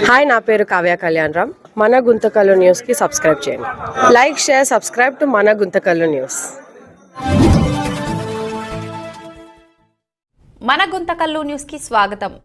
Hi, నా పేరు కావ్య కళ్యాణ్ రామ్. మన గుంతకల్లు న్యూస్కి సబ్స్క్రైబ్ చేయండి. లైక్, షేర్, సబ్స్క్రైబ్ టు మన గుంతకల్లు న్యూస్. మన గుంతకల్లు న్యూస్కి స్వాగతం.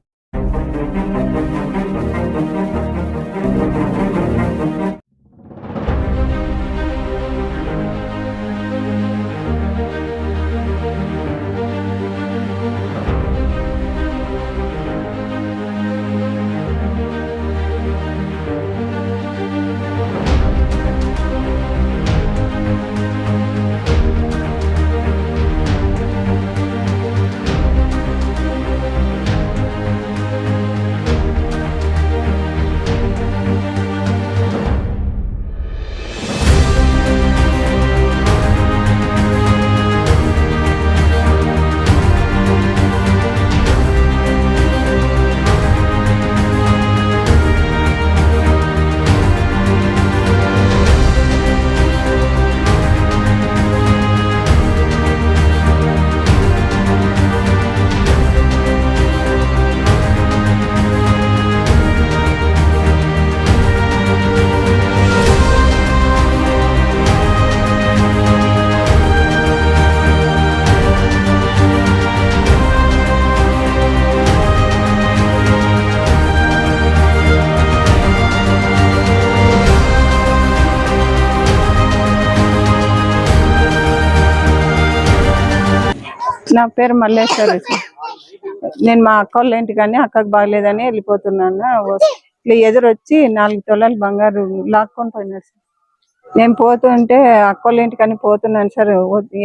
నా పేరు మల్లేశ్వరి. నేను మా అక్క వాళ్ళ ఇంటికని అక్కకు బాగలేదని వెళ్ళిపోతున్నాను. ఇట్లా ఎదురొచ్చి 4 తులాలు బంగారు లాక్కొని పోయినారు సార్. నేను పోతుంటే అక్క వాళ్ళ ఇంటికని పోతున్నాను సార్.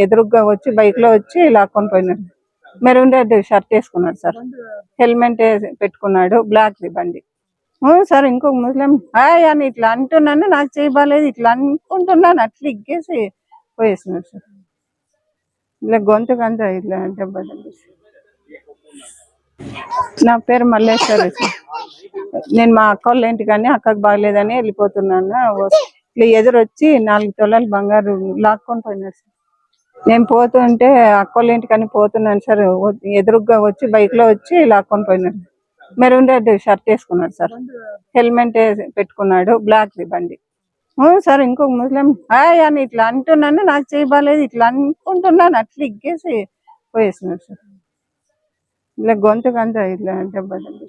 ఎదురుగా వచ్చి బైక్ లో వచ్చి లాక్కొని పోయినారు. మెరూన్ రెడ్ షర్ట్ వేసుకున్నాడు సార్. హెల్మెట్ పెట్టుకున్నాడు. బ్లాక్ బండి సార్. ఇంకొక ముస్లిం అని ఇట్లా అంటున్నాను. నాకు చేయబాలేదు ఇట్లా అనుకుంటున్నాను. అట్లా ఇగ్గేసి పోయేసినాడు సార్. ఇలా గొంతుకంతా ఇట్లా దెబ్బ తగిలింది. నా పేరు మల్లేశ్వరి. నేను మా అక్క వాళ్ళ ఇంటికని అక్కకు బాగలేదని వెళ్ళిపోతున్నాను. ఇట్లా ఎదురొచ్చి 4 తులాలు బంగారు లాక్కొని పోయినారు సార్. నేను పోతుంటే అక్క వాళ్ళ ఇంటికని పోతున్నాను సార్. ఎదురుగా వచ్చి బైక్ లో వచ్చి లాక్కొని పోయినారు. మెరూన్ రెడ్ షర్ట్ వేసుకున్నాడు సార్. హెల్మెట్ పెట్టుకున్నాడు. బ్లాక్ బండి సార్. ఇంకొక ముస్లిం అని ఇట్లా అంటున్నాను. నాకు చేయబాలేదు ఇట్లా అనుకుంటున్నాను. అట్లా ఇగ్గేసి పోయేసినాడు సార్. ఇలా గొంతుకంతా ఇట్లా దెబ్బ తగిలింది.